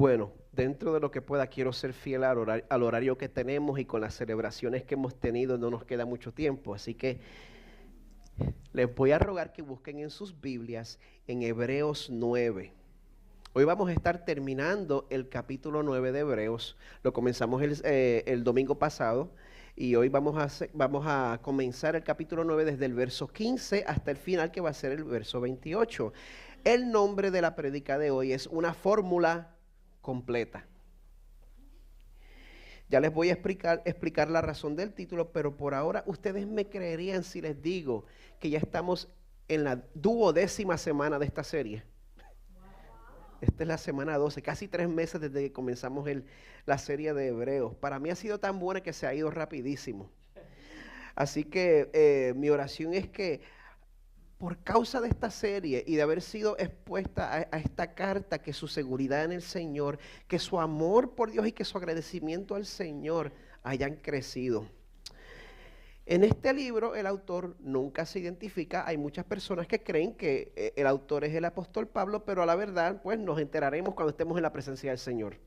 Bueno, dentro de lo que pueda, quiero ser fiel al horario que tenemos y con las celebraciones que hemos tenido no nos queda mucho tiempo. Así que les voy a rogar que busquen en sus Biblias en Hebreos 9. Hoy vamos a estar terminando el capítulo 9 de Hebreos. Lo comenzamos el domingo pasado y hoy vamos a comenzar el capítulo 9 desde el verso 15 hasta el final, que va a ser el verso 28. El nombre de la prédica de hoy es una fórmula completa. Ya les voy a explicar la razón del título, pero por ahora ustedes me creerían si les digo que ya estamos en la 12ª semana de esta serie. Esta es la semana 12, casi 3 meses desde que comenzamos la serie de Hebreos. Para mí ha sido tan buena que se ha ido rapidísimo. Así que mi oración es que por causa de esta serie y de haber sido expuesta a esta carta, que su seguridad en el Señor, que su amor por Dios y que su agradecimiento al Señor hayan crecido. En este libro el autor nunca se identifica. Hay muchas personas que creen que el autor es el apóstol Pablo, pero a la verdad pues nos enteraremos cuando estemos en la presencia del Señor.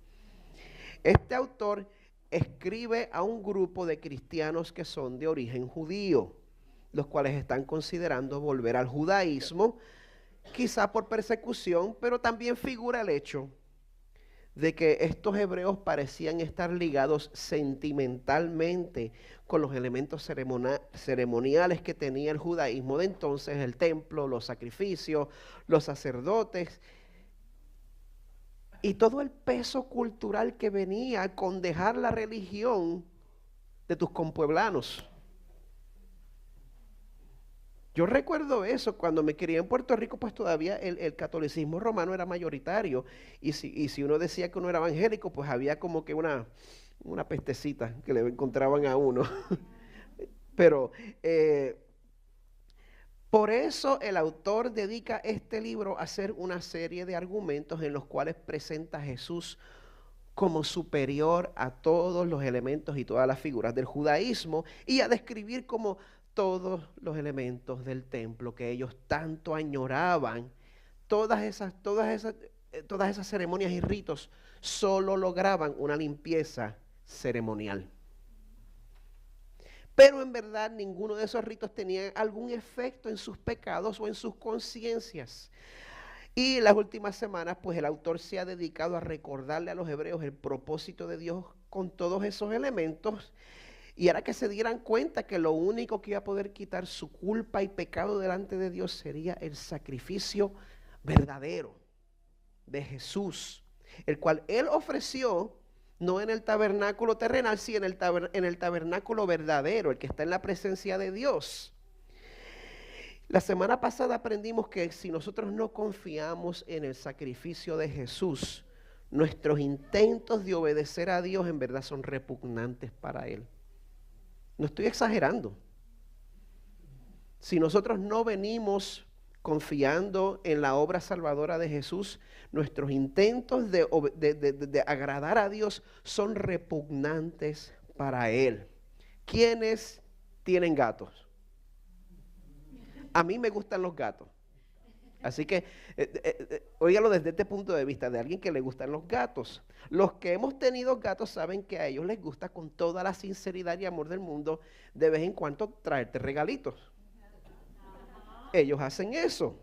Este autor escribe a un grupo de cristianos que son de origen judío, los cuales están considerando volver al judaísmo, quizá por persecución, pero también figura el hecho de que estos hebreos parecían estar ligados sentimentalmente con los elementos ceremoniales que tenía el judaísmo de entonces, el templo, los sacrificios, los sacerdotes, y todo el peso cultural que venía con dejar la religión de tus compueblanos. Yo recuerdo eso, cuando me crié en Puerto Rico, pues todavía el catolicismo romano era mayoritario, y si uno decía que uno era evangélico, pues había como que una pestecita que le encontraban a uno. Pero por eso el autor dedica este libro a hacer una serie de argumentos en los cuales presenta a Jesús como superior a todos los elementos y todas las figuras del judaísmo, y a describir como todos los elementos del templo que ellos tanto añoraban, todas esas ceremonias y ritos solo lograban una limpieza ceremonial. Pero en verdad ninguno de esos ritos tenía algún efecto en sus pecados o en sus conciencias. Y en las últimas semanas, pues el autor se ha dedicado a recordarle a los hebreos el propósito de Dios con todos esos elementos, y era que se dieran cuenta que lo único que iba a poder quitar su culpa y pecado delante de Dios sería el sacrificio verdadero de Jesús, el cual Él ofreció no en el tabernáculo terrenal, sino en el tabernáculo verdadero, el que está en la presencia de Dios. La semana pasada aprendimos que si nosotros no confiamos en el sacrificio de Jesús, nuestros intentos de obedecer a Dios en verdad son repugnantes para Él. No estoy exagerando. Si nosotros no venimos confiando en la obra salvadora de Jesús, nuestros intentos de agradar a Dios son repugnantes para Él. ¿Quiénes tienen gatos? A mí me gustan los gatos. Así que, óigalo desde este punto de vista de alguien que le gustan los gatos. Los que hemos tenido gatos saben que a ellos les gusta, con toda la sinceridad y amor del mundo, de vez en cuando traerte regalitos. Ellos hacen eso.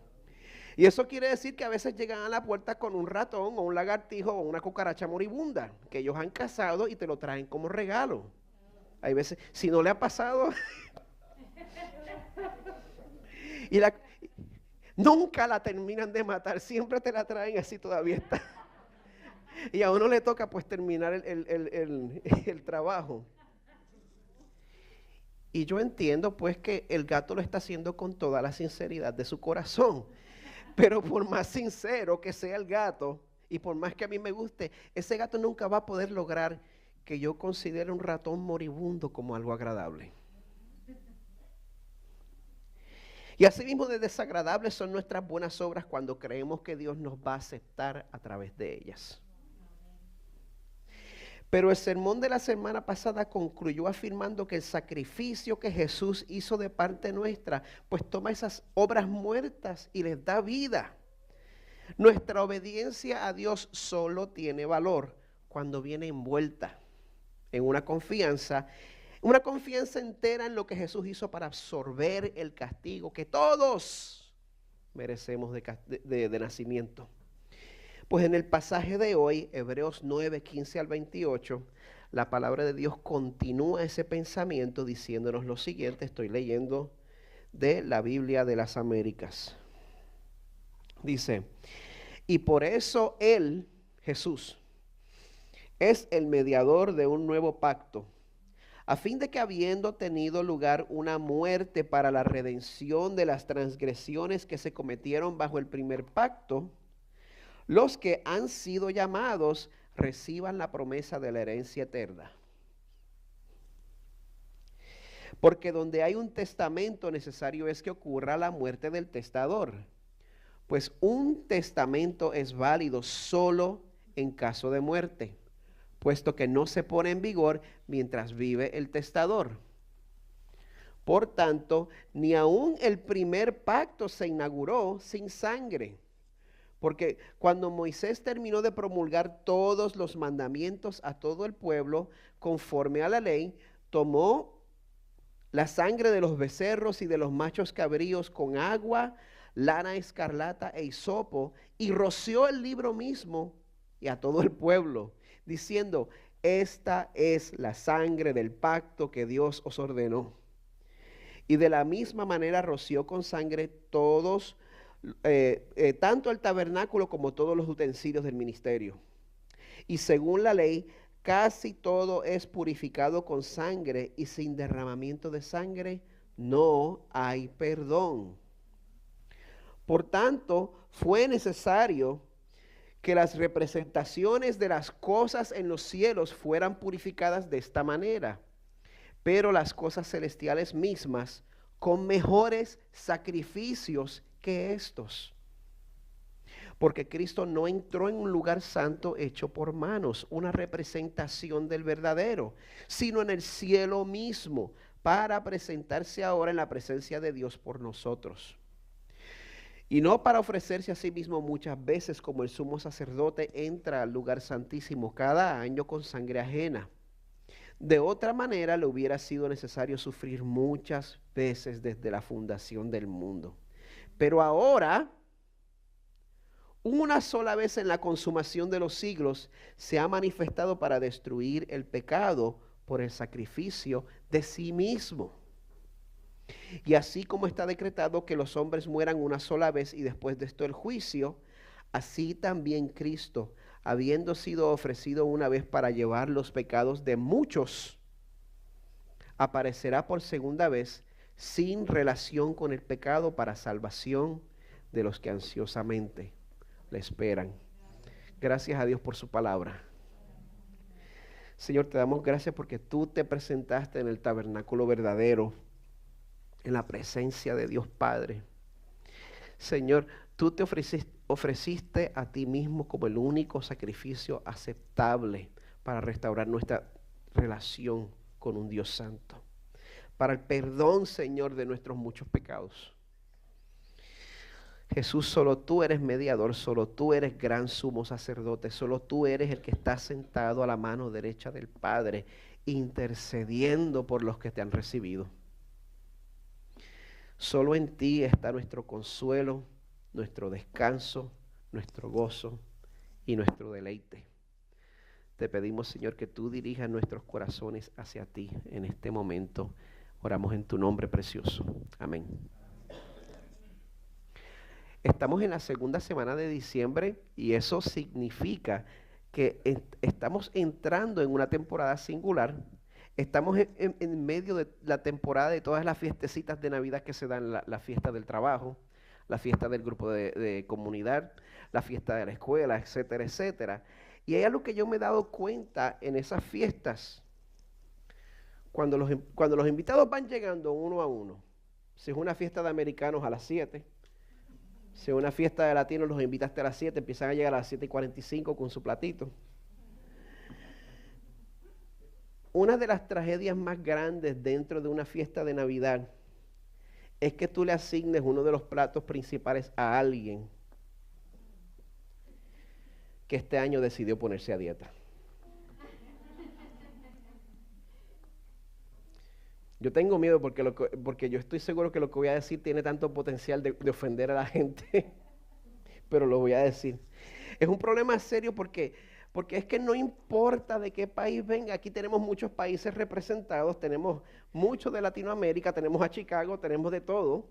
Y eso quiere decir que a veces llegan a la puerta con un ratón o un lagartijo o una cucaracha moribunda que ellos han cazado y te lo traen como regalo. Hay veces, si no le ha pasado, nunca la terminan de matar, siempre te la traen así, todavía está. Y a uno le toca pues terminar el trabajo. Y yo entiendo pues que el gato lo está haciendo con toda la sinceridad de su corazón. Pero por más sincero que sea el gato, y por más que a mí me guste, ese gato nunca va a poder lograr que yo considere un ratón moribundo como algo agradable. Y así mismo de desagradables son nuestras buenas obras cuando creemos que Dios nos va a aceptar a través de ellas. Pero el sermón de la semana pasada concluyó afirmando que el sacrificio que Jesús hizo de parte nuestra, pues toma esas obras muertas y les da vida. Nuestra obediencia a Dios solo tiene valor cuando viene envuelta en una confianza entera en lo que Jesús hizo para absorber el castigo que todos merecemos de nacimiento. Pues en el pasaje de hoy, Hebreos 9, 15 al 28, la palabra de Dios continúa ese pensamiento diciéndonos lo siguiente. Estoy leyendo de la Biblia de las Américas. Dice: y por eso Él, Jesús, es el mediador de un nuevo pacto, a fin de que, habiendo tenido lugar una muerte para la redención de las transgresiones que se cometieron bajo el primer pacto, los que han sido llamados reciban la promesa de la herencia eterna. Porque donde hay un testamento, necesario es que ocurra la muerte del testador, pues un testamento es válido solo en caso de muerte, puesto que no se pone en vigor mientras vive el testador. Por tanto, ni aun el primer pacto se inauguró sin sangre, porque cuando Moisés terminó de promulgar todos los mandamientos a todo el pueblo, conforme a la ley, tomó la sangre de los becerros y de los machos cabríos con agua, lana escarlata e hisopo, y roció el libro mismo y a todo el pueblo, diciendo: esta es la sangre del pacto que Dios os ordenó. Y de la misma manera roció con sangre todos, tanto el tabernáculo como todos los utensilios del ministerio. Y según la ley, casi todo es purificado con sangre, y sin derramamiento de sangre no hay perdón. Por tanto, fue necesario que las representaciones de las cosas en los cielos fueran purificadas de esta manera, pero las cosas celestiales mismas con mejores sacrificios que estos. Porque Cristo no entró en un lugar santo hecho por manos, una representación del verdadero, sino en el cielo mismo, para presentarse ahora en la presencia de Dios por nosotros. Y no para ofrecerse a sí mismo muchas veces, como el sumo sacerdote entra al lugar santísimo cada año con sangre ajena. De otra manera, le hubiera sido necesario sufrir muchas veces desde la fundación del mundo. Pero ahora, una sola vez en la consumación de los siglos, se ha manifestado para destruir el pecado por el sacrificio de sí mismo. Y así como está decretado que los hombres mueran una sola vez y después de esto el juicio, así también Cristo, habiendo sido ofrecido una vez para llevar los pecados de muchos, aparecerá por segunda vez sin relación con el pecado para salvación de los que ansiosamente le esperan. Gracias a Dios por su palabra. Señor, te damos gracias porque tú te presentaste en el tabernáculo verdadero, en la presencia de Dios Padre. Señor, tú te ofreciste a ti mismo como el único sacrificio aceptable para restaurar nuestra relación con un Dios santo, para el perdón, Señor, de nuestros muchos pecados. Jesús, solo tú eres mediador, solo tú eres gran sumo sacerdote, solo tú eres el que está sentado a la mano derecha del Padre, intercediendo por los que te han recibido. Solo en ti está nuestro consuelo, nuestro descanso, nuestro gozo y nuestro deleite. Te pedimos, Señor, que tú dirijas nuestros corazones hacia ti en este momento. Oramos en tu nombre precioso. Amén. Estamos en la segunda semana de diciembre y eso significa que estamos entrando en una temporada singular. Estamos en medio de la temporada de todas las fiestecitas de Navidad que se dan, la fiesta del trabajo, la fiesta del grupo de comunidad, la fiesta de la escuela, etcétera, etcétera. Y hay algo que yo me he dado cuenta en esas fiestas, cuando los invitados van llegando uno a uno. Si es una fiesta de americanos a las 7, si es una fiesta de latinos los invitaste a las 7, empiezan a llegar a las 7:45 con su platito. Una de las tragedias más grandes dentro de una fiesta de Navidad es que tú le asignes uno de los platos principales a alguien que este año decidió ponerse a dieta. Yo tengo miedo porque yo estoy seguro que lo que voy a decir tiene tanto potencial de ofender a la gente, pero lo voy a decir. Es un problema serio porque es que no importa de qué país venga, aquí tenemos muchos países representados, tenemos mucho de Latinoamérica, tenemos a Chicago, tenemos de todo.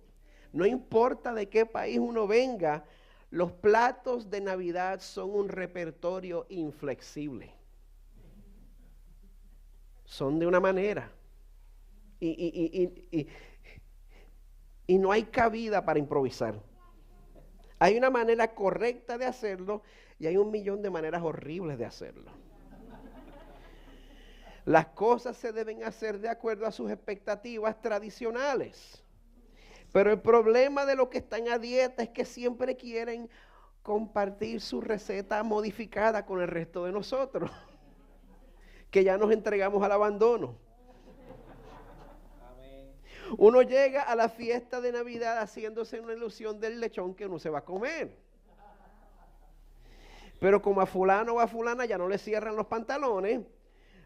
No importa de qué país uno venga, los platos de Navidad son un repertorio inflexible. Son de una manera. Y no hay cabida para improvisar. Hay una manera correcta de hacerlo y hay 1.000.000 de maneras horribles de hacerlo. Las cosas se deben hacer de acuerdo a sus expectativas tradicionales. Pero el problema de los que están a dieta es que siempre quieren compartir su receta modificada con el resto de nosotros, que ya nos entregamos al abandono. Uno llega a la fiesta de Navidad haciéndose una ilusión del lechón que uno se va a comer. Pero como a fulano o a fulana ya no le cierran los pantalones,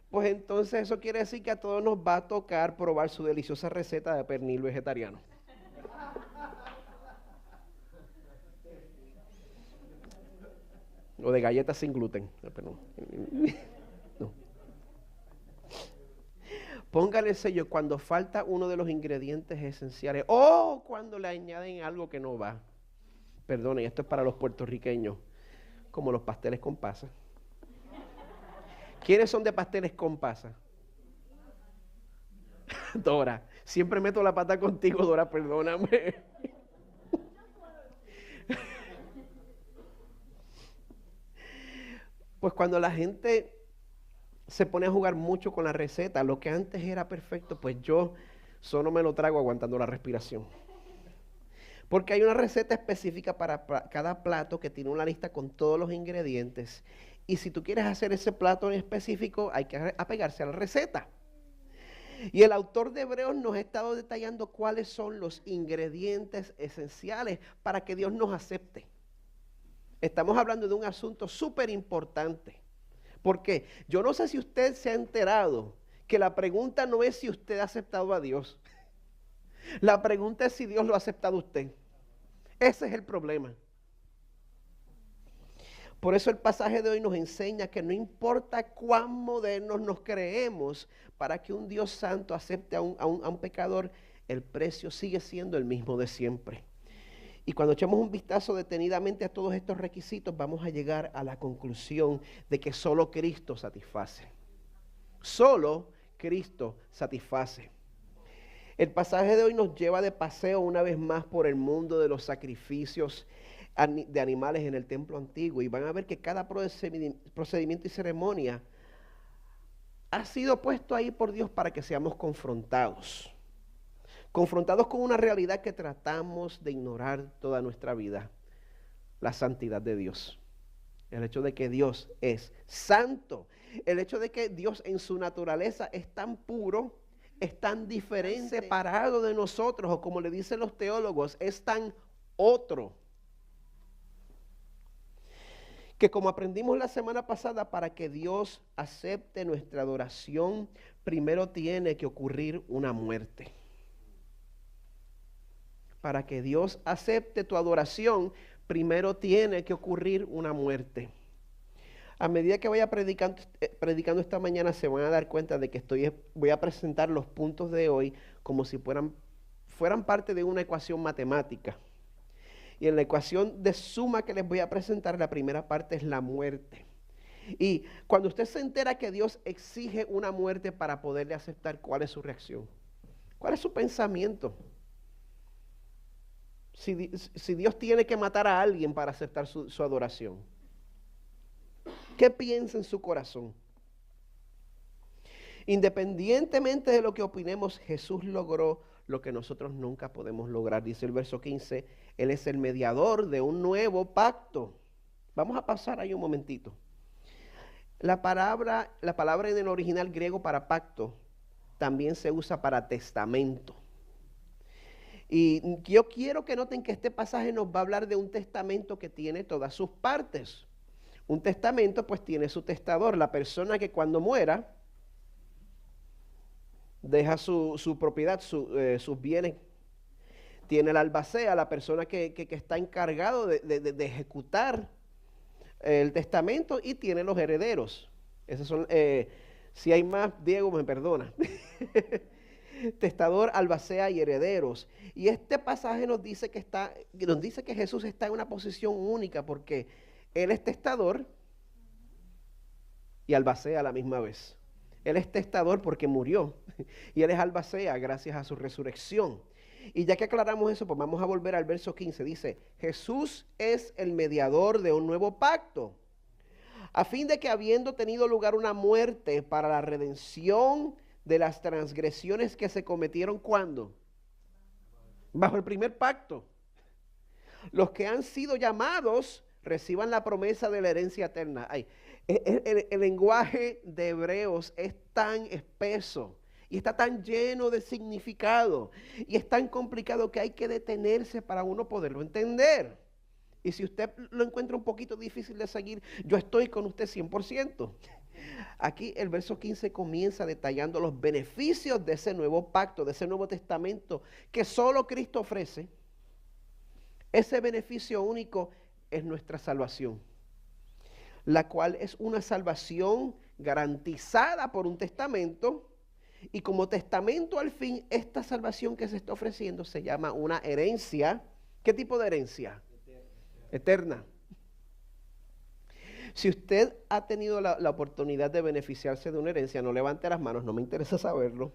pues entonces eso quiere decir que a todos nos va a tocar probar su deliciosa receta de pernil vegetariano. O de galletas sin gluten. No. Póngale el sello cuando falta uno de los ingredientes esenciales o cuando le añaden algo que no va. Perdone, esto es para los puertorriqueños, como los pasteles con pasa. ¿Quiénes son de pasteles con pasa? Dora, siempre meto la pata contigo, Dora, perdóname. Pues cuando la gente se pone a jugar mucho con la receta, lo que antes era perfecto, pues yo solo me lo trago aguantando la respiración. Porque hay una receta específica para cada plato que tiene una lista con todos los ingredientes. Y si tú quieres hacer ese plato en específico, hay que apegarse a la receta. Y el autor de Hebreos nos ha estado detallando cuáles son los ingredientes esenciales para que Dios nos acepte. Estamos hablando de un asunto súper importante. Porque yo no sé si usted se ha enterado que la pregunta no es si usted ha aceptado a Dios. La pregunta es si Dios lo ha aceptado a usted. Ese es el problema. Por eso el pasaje de hoy nos enseña que no importa cuán modernos nos creemos, para que un Dios santo acepte a un pecador, el precio sigue siendo el mismo de siempre. Y cuando echamos un vistazo detenidamente a todos estos requisitos, vamos a llegar a la conclusión de que solo Cristo satisface. Solo Cristo satisface. El pasaje de hoy nos lleva de paseo una vez más por el mundo de los sacrificios de animales en el templo antiguo. Y van a ver que cada procedimiento y ceremonia ha sido puesto ahí por Dios para que seamos confrontados. Confrontados con una realidad que tratamos de ignorar toda nuestra vida, la santidad de Dios. El hecho de que Dios es santo, el hecho de que Dios en su naturaleza es tan puro, es tan diferente, separado de nosotros, o como le dicen los teólogos, es tan otro. Que como aprendimos la semana pasada, para que Dios acepte nuestra adoración, primero tiene que ocurrir una muerte. Para que Dios acepte tu adoración, primero tiene que ocurrir una muerte. A medida que vaya predicando esta mañana, se van a dar cuenta de que voy a presentar los puntos de hoy como si fueran parte de una ecuación matemática. Y en la ecuación de suma que les voy a presentar, la primera parte es la muerte. Y cuando usted se entera que Dios exige una muerte para poderle aceptar, ¿cuál es su reacción? ¿Cuál es su pensamiento? Si Dios tiene que matar a alguien para aceptar su adoración, ¿qué piensa en su corazón? Independientemente de lo que opinemos, Jesús logró lo que nosotros nunca podemos lograr. Dice el verso 15, Él es el mediador de un nuevo pacto. Vamos a pasar ahí un momentito. La palabra en el original griego para pacto también se usa para testamento. Y yo quiero que noten que este pasaje nos va a hablar de un testamento que tiene todas sus partes. Un testamento pues tiene su testador, la persona que cuando muera deja su propiedad, sus bienes. Tiene el albacea, la persona que está encargado de ejecutar el testamento, y tiene los herederos. Esos son, si hay más, Diego me perdona. Testador, albacea y herederos. Y este pasaje nos dice que Jesús está en una posición única, porque Él es testador y albacea a la misma vez. Él es testador porque murió, y Él es albacea gracias a su resurrección. Y ya que aclaramos eso, pues vamos a volver al verso 15. Dice, Jesús es el mediador de un nuevo pacto, a fin de que, habiendo tenido lugar una muerte para la redención de las transgresiones que se cometieron, ¿cuándo? Bajo el primer pacto, los que han sido llamados reciban la promesa de la herencia eterna. Ay, el lenguaje de Hebreos es tan espeso y está tan lleno de significado y es tan complicado que hay que detenerse para uno poderlo entender. Y si usted lo encuentra un poquito difícil de seguir, yo estoy con usted 100%. Aquí el verso 15 comienza detallando los beneficios de ese nuevo pacto, de ese nuevo testamento que solo Cristo ofrece. Ese beneficio único es nuestra salvación, la cual es una salvación garantizada por un testamento, y como testamento al fin, esta salvación que se está ofreciendo se llama una herencia. ¿Qué tipo de herencia? Eterna. Si usted ha tenido la oportunidad de beneficiarse de una herencia, no levante las manos, no me interesa saberlo.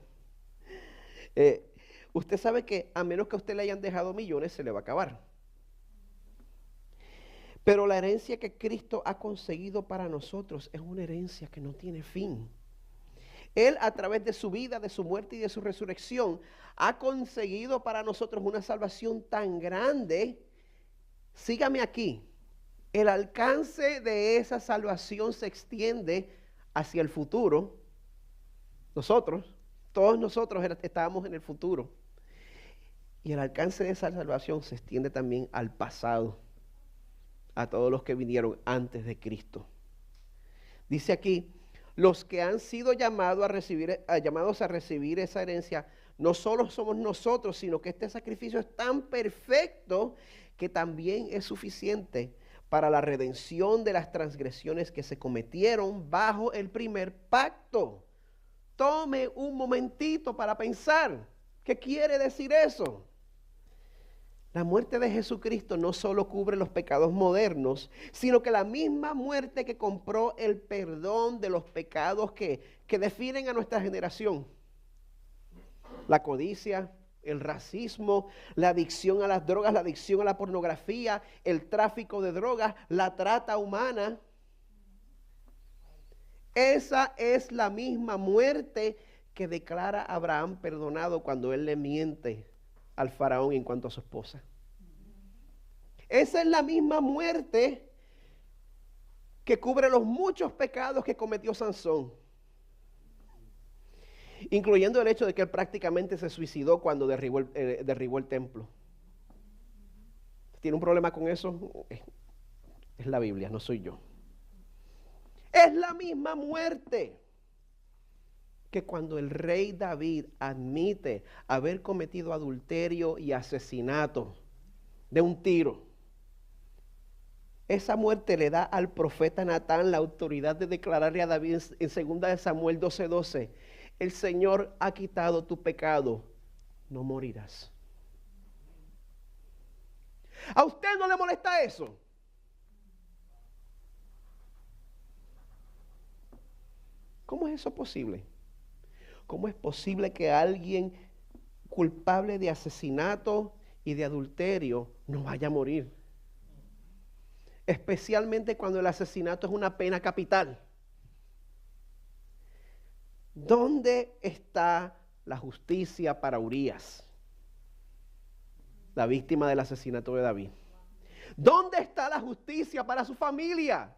Usted sabe que a menos que a usted le hayan dejado millones, se le va a acabar. Pero la herencia que Cristo ha conseguido para nosotros es una herencia que no tiene fin. Él, a través de su vida, de su muerte y de su resurrección, ha conseguido para nosotros una salvación tan grande. Sígame aquí. El alcance de esa salvación se extiende hacia el futuro. Todos nosotros estábamos en el futuro. Y el alcance de esa salvación se extiende también al pasado, a todos los que vinieron antes de Cristo. Dice aquí, los que han sido llamados a recibir esa herencia, no solo somos nosotros, sino que este sacrificio es tan perfecto que también es suficiente para la redención de las transgresiones que se cometieron bajo el primer pacto. Tome un momentito para pensar, ¿qué quiere decir eso? La muerte de Jesucristo no solo cubre los pecados modernos, sino que la misma muerte que compró el perdón de los pecados que definen a nuestra generación. La codicia, el racismo, la adicción a las drogas, la adicción a la pornografía, el tráfico de drogas, la trata humana. Esa es la misma muerte que declara Abraham perdonado cuando él le miente al faraón en cuanto a su esposa. Esa es la misma muerte que cubre los muchos pecados que cometió Sansón, incluyendo el hecho de que él prácticamente se suicidó cuando derribó el templo. ¿Tiene un problema con eso? Es la Biblia, no soy yo. Es la misma muerte que cuando el rey David admite haber cometido adulterio y asesinato de un tiro. Esa muerte le da al profeta Natán la autoridad de declararle a David en 2 Samuel 12:12, el Señor ha quitado tu pecado, no morirás. ¿A usted no le molesta eso? ¿Cómo es eso posible? ¿Cómo es posible que alguien culpable de asesinato y de adulterio no vaya a morir? Especialmente cuando el asesinato es una pena capital. ¿Dónde está la justicia para Urías, la víctima del asesinato de David? ¿Dónde está la justicia para su familia?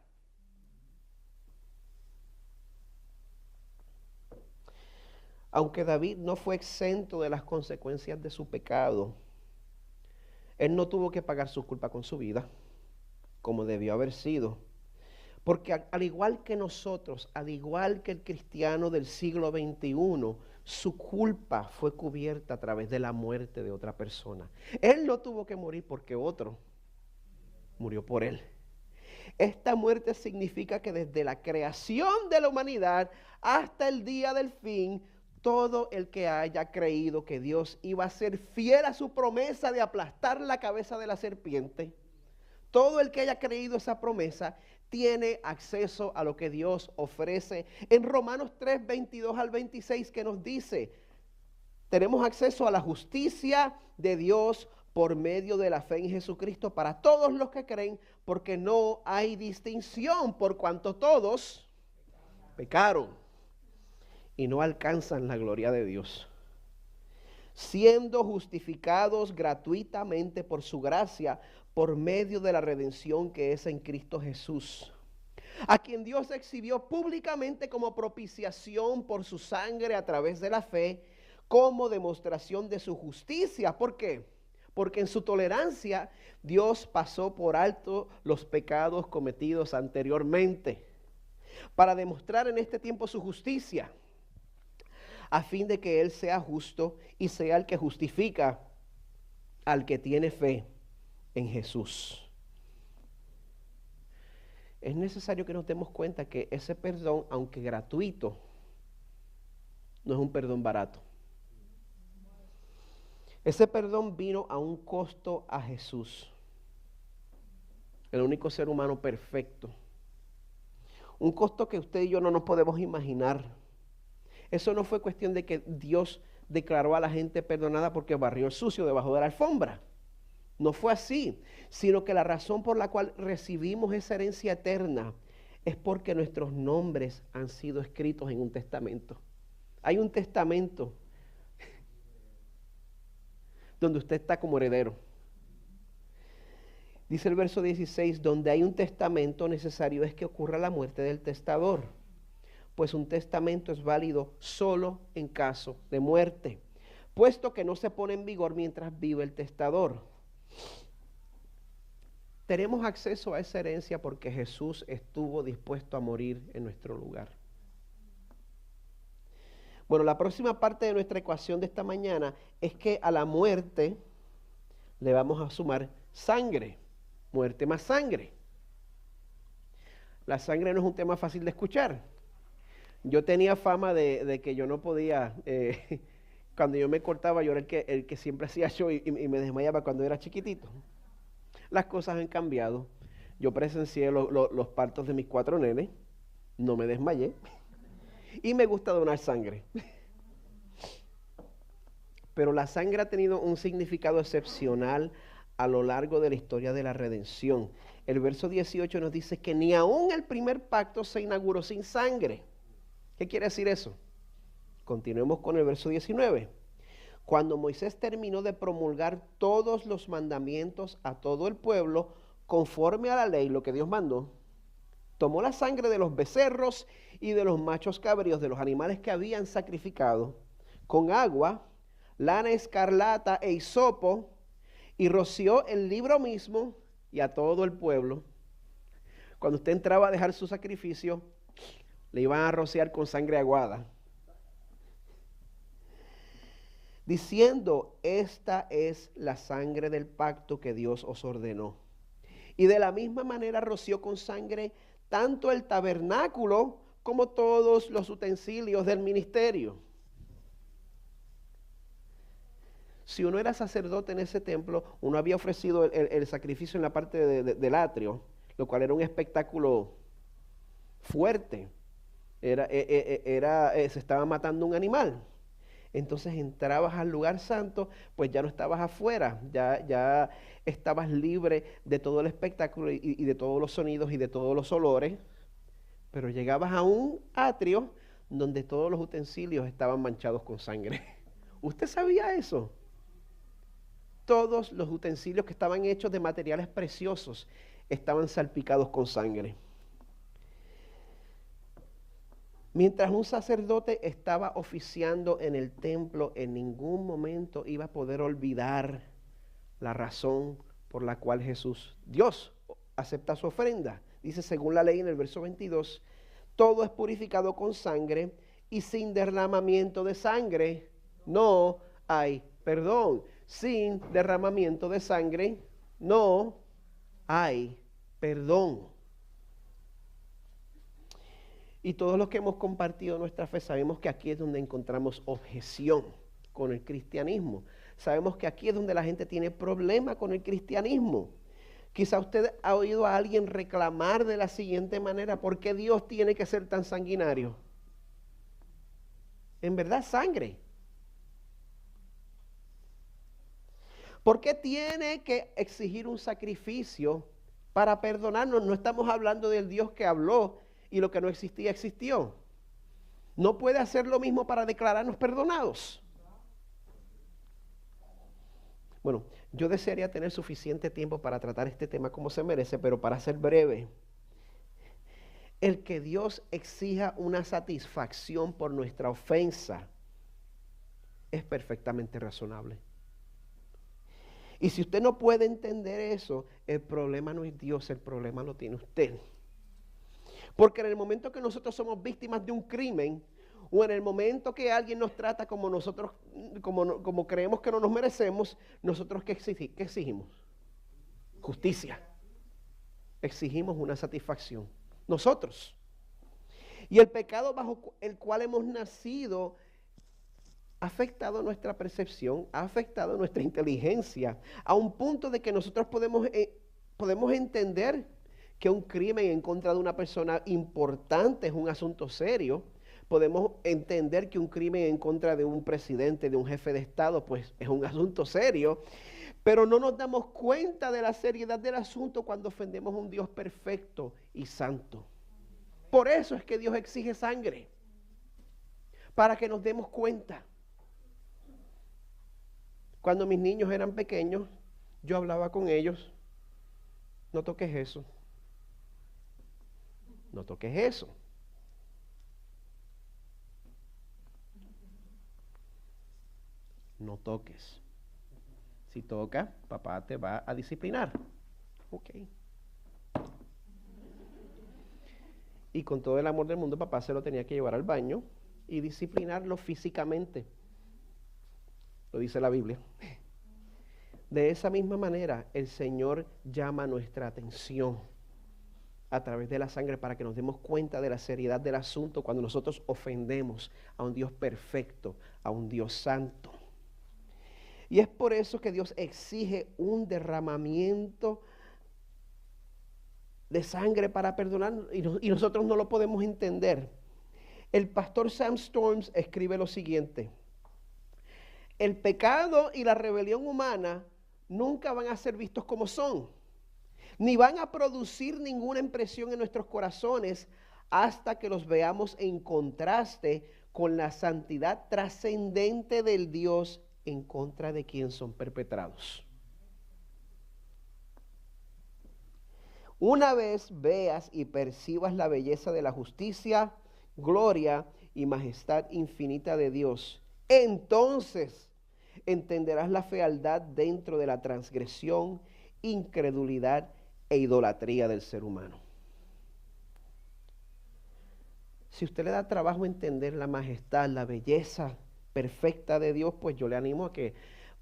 Aunque David no fue exento de las consecuencias de su pecado, él no tuvo que pagar su culpa con su vida, como debió haber sido, Porque al igual que nosotros, al igual que el cristiano del siglo XXI, su culpa fue cubierta a través de la muerte de otra persona. Él no tuvo que morir porque otro murió por él. Esta muerte significa que desde la creación de la humanidad hasta el día del fin, todo el que haya creído que Dios iba a ser fiel a su promesa de aplastar la cabeza de la serpiente, todo el que haya creído esa promesa tiene acceso a lo que Dios ofrece en Romanos 3, 22 al 26, que nos dice: tenemos acceso a la justicia de Dios por medio de la fe en Jesucristo para todos los que creen, porque no hay distinción, por cuanto todos pecaron y no alcanzan la gloria de Dios, siendo justificados gratuitamente por su gracia, por medio de la redención que es en Cristo Jesús, a quien Dios exhibió públicamente como propiciación por su sangre a través de la fe, como demostración de su justicia. ¿Por qué? Porque en su tolerancia Dios pasó por alto los pecados cometidos anteriormente, para demostrar en este tiempo su justicia, a fin de que Él sea justo y sea el que justifica al que tiene fe en Jesús. Es necesario que nos demos cuenta que ese perdón, aunque gratuito, no es un perdón barato. Ese perdón vino a un costo a Jesús, el único ser humano perfecto. Un costo que usted y yo no nos podemos imaginar. Eso no fue cuestión de que Dios declaró a la gente perdonada porque barrió el sucio debajo de la alfombra. No fue así, sino que la razón por la cual recibimos esa herencia eterna es porque nuestros nombres han sido escritos en un testamento. Hay un testamento donde usted está como heredero. Dice el verso 16, donde hay un testamento, necesario es que ocurra la muerte del testador, pues un testamento es válido solo en caso de muerte, puesto que no se pone en vigor mientras vive el testador. Tenemos acceso a esa herencia porque Jesús estuvo dispuesto a morir en nuestro lugar. Bueno, la próxima parte de nuestra ecuación de esta mañana es que a la muerte le vamos a sumar sangre. Muerte más sangre. La sangre no es un tema fácil de escuchar. Yo tenía fama de que yo no podía, cuando yo me cortaba, yo era el que siempre hacía show y me desmayaba cuando era chiquitito. Las cosas han cambiado. Yo presencié los partos de mis 4 nenes, no me desmayé. Y me gusta donar sangre. Pero la sangre ha tenido un significado excepcional a lo largo de la historia de la redención. El verso 18 nos dice que ni aún el primer pacto se inauguró sin sangre. ¿Qué quiere decir eso? Continuemos con el verso 19. Cuando Moisés terminó de promulgar todos los mandamientos a todo el pueblo, conforme a la ley, lo que Dios mandó, tomó la sangre de los becerros y de los machos cabríos, de los animales que habían sacrificado, con agua, lana escarlata e hisopo, y roció el libro mismo y a todo el pueblo. Cuando usted entraba a dejar su sacrificio, le iban a rociar con sangre aguada, diciendo: esta es la sangre del pacto que Dios os ordenó. Y de la misma manera roció con sangre tanto el tabernáculo como todos los utensilios del ministerio. Si uno era sacerdote en ese templo, uno había ofrecido el sacrificio en la parte del atrio, lo cual era un espectáculo fuerte. Se estaba matando un animal. Entonces entrabas al lugar santo, pues ya no estabas afuera, ya estabas libre de todo el espectáculo y de todos los sonidos y de todos los olores, pero llegabas a un atrio donde todos los utensilios estaban manchados con sangre. ¿Usted sabía eso? Todos los utensilios que estaban hechos de materiales preciosos estaban salpicados con sangre. Mientras un sacerdote estaba oficiando en el templo, en ningún momento iba a poder olvidar la razón por la cual Dios acepta su ofrenda. Dice, según la ley en el verso 22, todo es purificado con sangre y sin derramamiento de sangre no hay perdón. Sin derramamiento de sangre no hay perdón. Y todos los que hemos compartido nuestra fe sabemos que aquí es donde encontramos objeción con el cristianismo. Sabemos que aquí es donde la gente tiene problema con el cristianismo. Quizá usted ha oído a alguien reclamar de la siguiente manera: ¿por qué Dios tiene que ser tan sanguinario? En verdad, sangre. ¿Por qué tiene que exigir un sacrificio para perdonarnos? No estamos hablando del Dios que habló y lo que no existía, existió. ¿No puede hacer lo mismo para declararnos perdonados? Bueno, yo desearía tener suficiente tiempo para tratar este tema como se merece, pero para ser breve, el que Dios exija una satisfacción por nuestra ofensa es perfectamente razonable. Y si usted no puede entender eso, el problema no es Dios, el problema lo tiene usted. Porque en el momento que nosotros somos víctimas de un crimen, o en el momento que alguien nos trata como nosotros, como creemos que no nos merecemos, nosotros ¿qué exigimos? Justicia. Exigimos una satisfacción. Nosotros. Y el pecado bajo el cual hemos nacido ha afectado nuestra percepción, ha afectado nuestra inteligencia, a un punto de que nosotros podemos entender que un crimen en contra de una persona importante es un asunto serio. Podemos entender que un crimen en contra de un presidente, de un jefe de Estado, pues es un asunto serio. Pero no nos damos cuenta de la seriedad del asunto cuando ofendemos a un Dios perfecto y santo. Por eso es que Dios exige sangre, para que nos demos cuenta. Cuando mis niños eran pequeños, yo hablaba con ellos: no toques eso. No toques eso. No toques. Si tocas, papá te va a disciplinar. Ok. Y con todo el amor del mundo, papá se lo tenía que llevar al baño y disciplinarlo físicamente. Lo dice la Biblia. De esa misma manera, el Señor llama nuestra atención a través de la sangre para que nos demos cuenta de la seriedad del asunto cuando nosotros ofendemos a un Dios perfecto, a un Dios santo. Y es por eso que Dios exige un derramamiento de sangre para perdonar, y nosotros no lo podemos entender. El pastor Sam Storms escribe lo siguiente: el pecado y la rebelión humana nunca van a ser vistos como son, ni van a producir ninguna impresión en nuestros corazones hasta que los veamos en contraste con la santidad trascendente del Dios en contra de quien son perpetrados. Una vez veas y percibas la belleza de la justicia, gloria y majestad infinita de Dios, entonces entenderás la fealdad dentro de la transgresión, incredulidad e idolatría del ser humano. Si usted le da trabajo entender la majestad, la belleza perfecta de Dios, pues yo le animo a que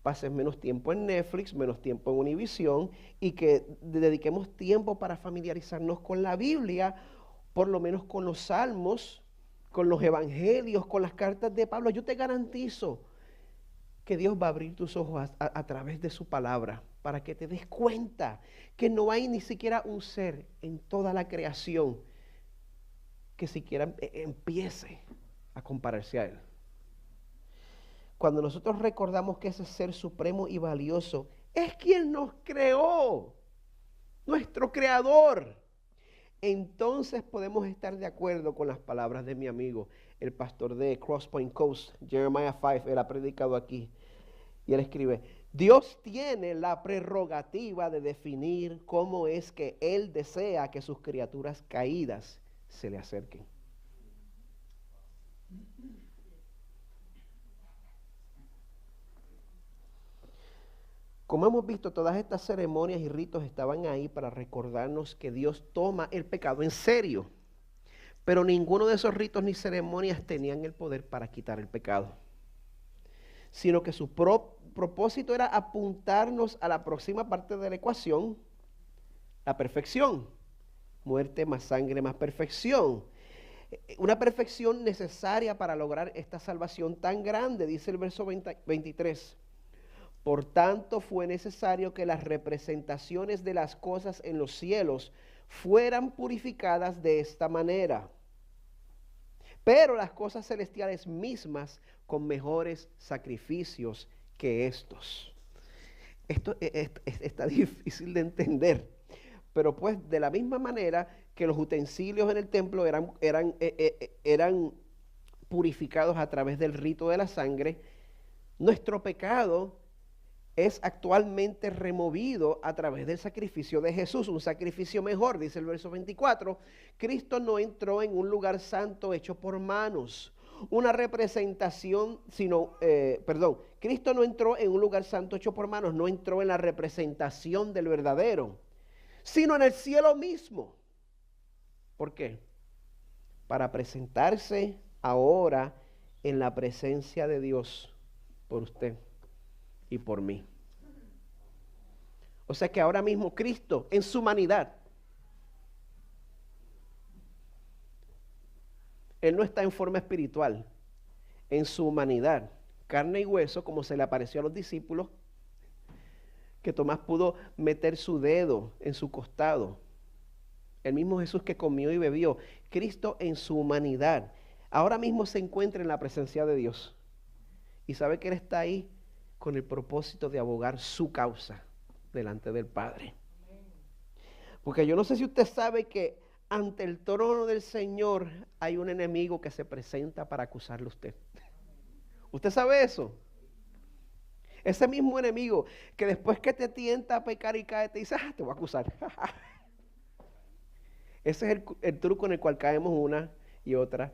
pases menos tiempo en Netflix, menos tiempo en Univisión, y que dediquemos tiempo para familiarizarnos con la Biblia, por lo menos con los salmos, con los evangelios, con las cartas de Pablo. Yo te garantizo que Dios va a abrir tus ojos a través de su palabra, para que te des cuenta que no hay ni siquiera un ser en toda la creación que siquiera empiece a compararse a Él. Cuando nosotros recordamos que ese ser supremo y valioso es quien nos creó, nuestro creador, entonces podemos estar de acuerdo con las palabras de mi amigo, el pastor de Cross Point Coast, Jeremiah 5, él ha predicado aquí. Y él escribe: Dios tiene la prerrogativa de definir cómo es que Él desea que sus criaturas caídas se le acerquen. Como hemos visto, todas estas ceremonias y ritos estaban ahí para recordarnos que Dios toma el pecado en serio. Pero ninguno de esos ritos ni ceremonias tenían el poder para quitar el pecado, sino que su propósito era apuntarnos a la próxima parte de la ecuación, la perfección. Muerte más sangre más perfección. Una perfección necesaria para lograr esta salvación tan grande, dice el verso 23. Por tanto, fue necesario que las representaciones de las cosas en los cielos fueran purificadas de esta manera, pero las cosas celestiales mismas con mejores sacrificios que estos. Esto está difícil de entender, pero pues de la misma manera que los utensilios en el templo eran purificados a través del rito de la sangre, nuestro pecado es actualmente removido a través del sacrificio de Jesús, un sacrificio mejor, dice el verso 24. Cristo no entró en un lugar santo hecho por manos, una representación, Cristo no entró en un lugar santo hecho por manos, no entró en la representación del verdadero, sino en el cielo mismo. ¿Por qué? Para presentarse ahora en la presencia de Dios por usted y por mí. O sea que ahora mismo Cristo en su humanidad, Él no está en forma espiritual, en su humanidad, carne y hueso, como se le apareció a los discípulos, que Tomás pudo meter su dedo en su costado. El mismo Jesús que comió y bebió, Cristo en su humanidad, ahora mismo se encuentra en la presencia de Dios. Y sabe que Él está ahí con el propósito de abogar su causa delante del Padre. Porque yo no sé si usted sabe que ante el trono del Señor hay un enemigo que se presenta para acusarle a usted. ¿Usted sabe eso? Ese mismo enemigo que después que te tienta a pecar y cae, te dice, te voy a acusar. Ese es el truco en el cual caemos una y otra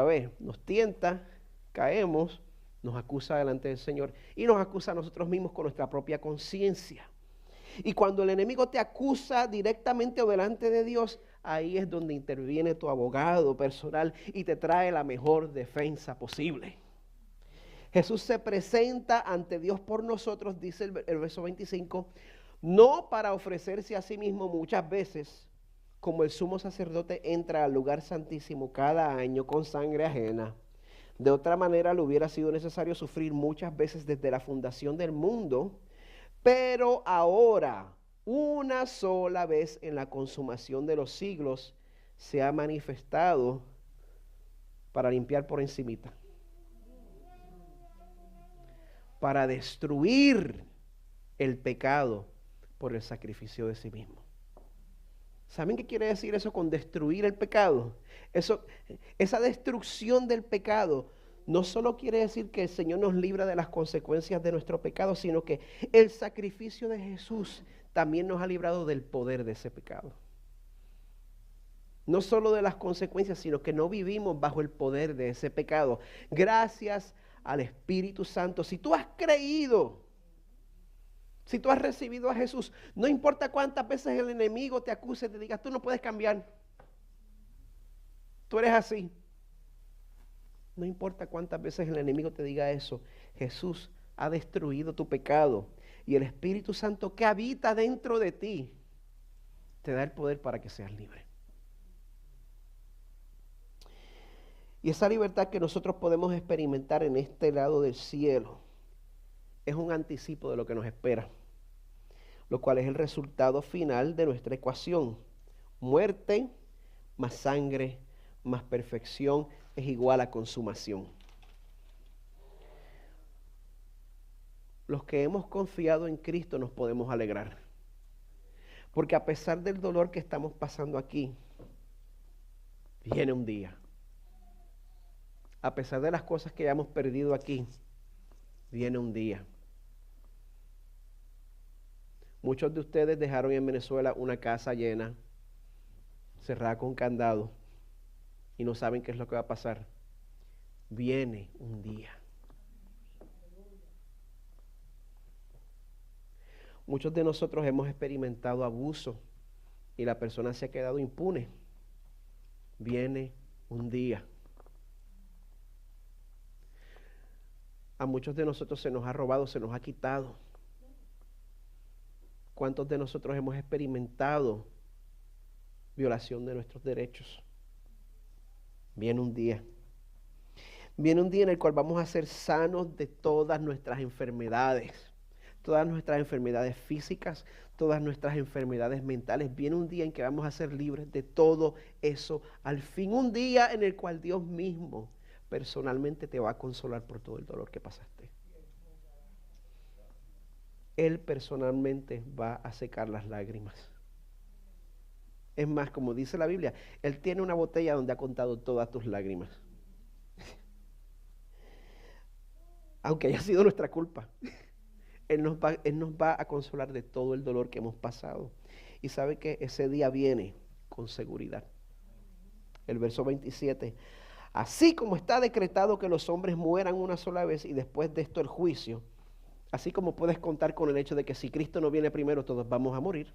vez. Nos tienta, caemos, nos acusa delante del Señor y nos acusa a nosotros mismos con nuestra propia conciencia. Y cuando el enemigo te acusa directamente o delante de Dios, ahí es donde interviene tu abogado personal y te trae la mejor defensa posible. Jesús se presenta ante Dios por nosotros, dice el verso 25, no para ofrecerse a sí mismo muchas veces, como el sumo sacerdote entra al lugar santísimo cada año con sangre ajena. De otra manera le hubiera sido necesario sufrir muchas veces desde la fundación del mundo, pero ahora, una sola vez en la consumación de los siglos, se ha manifestado para limpiar por encimita, para destruir el pecado por el sacrificio de sí mismo. ¿Saben qué quiere decir eso con destruir el pecado? Esa destrucción del pecado no solo quiere decir que el Señor nos libra de las consecuencias de nuestro pecado, sino que el sacrificio de Jesús también nos ha librado del poder de ese pecado. No solo de las consecuencias, sino que no vivimos bajo el poder de ese pecado. Gracias al Espíritu Santo. Si tú has creído, si tú has recibido a Jesús, no importa cuántas veces el enemigo te acuse, te diga, tú no puedes cambiar. Tú eres así. No importa cuántas veces el enemigo te diga eso, Jesús ha destruido tu pecado y el Espíritu Santo que habita dentro de ti te da el poder para que seas libre. Y esa libertad que nosotros podemos experimentar en este lado del cielo es un anticipo de lo que nos espera, lo cual es el resultado final de nuestra ecuación. Muerte más sangre más perfección es igual a consumación. Los que hemos confiado en Cristo nos podemos alegrar, porque a pesar del dolor que estamos pasando aquí, viene un día. A pesar de las cosas que ya hemos perdido aquí, viene un día. Muchos de ustedes dejaron en Venezuela una casa llena, cerrada con candado, y no saben qué es lo que va a pasar. Viene un día. Muchos de nosotros hemos experimentado abuso y la persona se ha quedado impune. Viene un día. A muchos de nosotros se nos ha robado, se nos ha quitado. ¿Cuántos de nosotros hemos experimentado violación de nuestros derechos? Viene un día. Viene un día en el cual vamos a ser sanos de todas nuestras enfermedades. Todas nuestras enfermedades físicas, todas nuestras enfermedades mentales. Viene un día en que vamos a ser libres de todo eso. Al fin, un día en el cual Dios mismo personalmente te va a consolar por todo el dolor que pasaste. Él personalmente va a secar las lágrimas. Es más, como dice la Biblia, Él tiene una botella donde ha contado todas tus lágrimas. Aunque haya sido nuestra culpa. Él nos va a consolar de todo el dolor que hemos pasado. Y sabe que ese día viene con seguridad. El verso 27. Así como está decretado que los hombres mueran una sola vez y después de esto el juicio, así como puedes contar con el hecho de que si Cristo no viene primero, todos vamos a morir.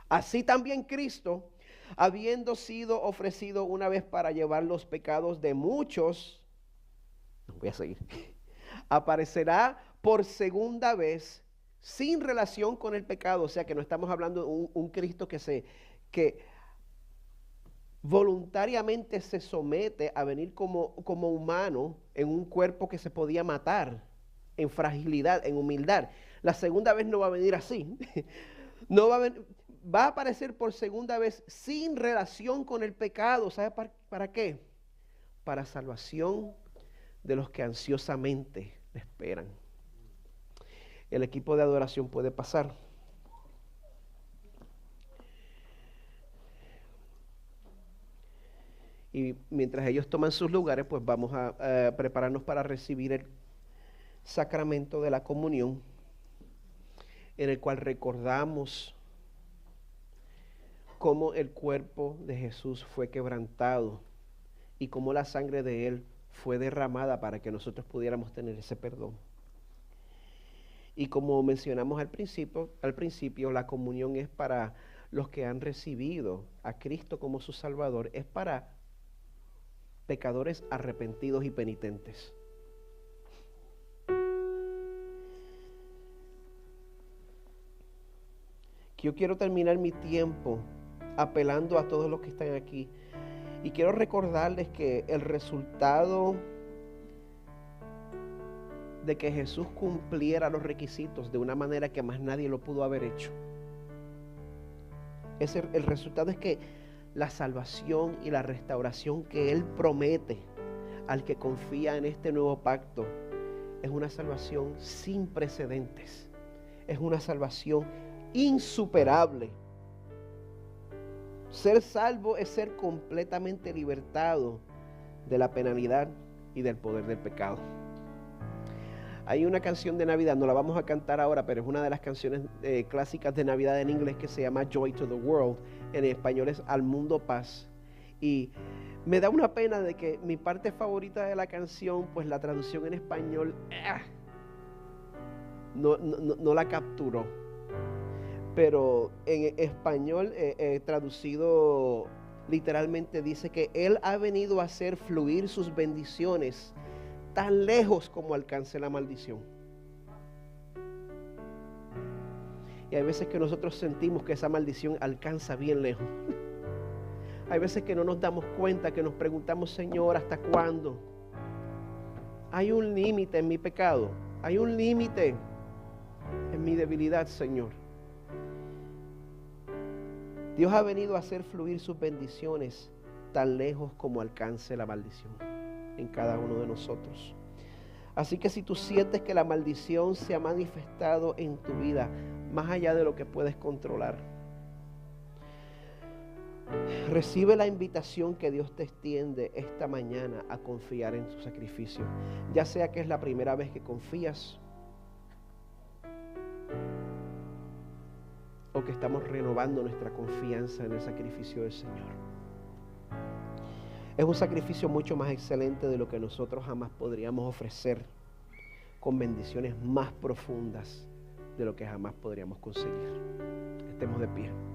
Así también Cristo, habiendo sido ofrecido una vez para llevar los pecados de muchos, voy a seguir, aparecerá por segunda vez sin relación con el pecado. O sea que no estamos hablando de un Cristo que voluntariamente se somete a venir como humano en un cuerpo que se podía matar, en fragilidad, en humildad. La segunda vez no va a venir así. No va a aparecer por segunda vez sin relación con el pecado. ¿Sabe para qué? Para salvación de los que ansiosamente le esperan. El equipo de adoración puede pasar. Y mientras ellos toman sus lugares, pues vamos a prepararnos para recibir el sacramento de la comunión, en el cual recordamos cómo el cuerpo de Jesús fue quebrantado y cómo la sangre de Él fue derramada para que nosotros pudiéramos tener ese perdón. Y como mencionamos al principio, la comunión es para los que han recibido a Cristo como su Salvador, es para pecadores arrepentidos y penitentes. Yo quiero terminar mi tiempo apelando a todos los que están aquí y quiero recordarles que el resultado de que Jesús cumpliera los requisitos de una manera que más nadie lo pudo haber hecho. El resultado es que la salvación y la restauración que Él promete al que confía en este nuevo pacto es una salvación sin precedentes. Es una salvación insuperable. Ser salvo es ser completamente libertado de la penalidad y del poder del pecado. Hay una canción de Navidad, no la vamos a cantar ahora, pero es una de las canciones clásicas de Navidad en inglés que se llama Joy to the World. En español es Al Mundo Paz. Y me da una pena de que mi parte favorita de la canción, pues la traducción en español no la capturó. Pero en español traducido literalmente dice que Él ha venido a hacer fluir sus bendiciones tan lejos como alcance la maldición. Y hay veces que nosotros sentimos que esa maldición alcanza bien lejos. Hay veces que no nos damos cuenta, que nos preguntamos, Señor, ¿hasta cuándo? Hay un límite en mi pecado. Hay un límite en mi debilidad, Señor. Dios ha venido a hacer fluir sus bendiciones tan lejos como alcance la maldición en cada uno de nosotros. Así que si tú sientes que la maldición se ha manifestado en tu vida más allá de lo que puedes controlar, recibe la invitación que Dios te extiende esta mañana a confiar en su sacrificio. Ya sea que es la primera vez que confías o que estamos renovando nuestra confianza en el sacrificio del Señor. Es un sacrificio mucho más excelente de lo que nosotros jamás podríamos ofrecer, con bendiciones más profundas de lo que jamás podríamos conseguir. Estemos de pie.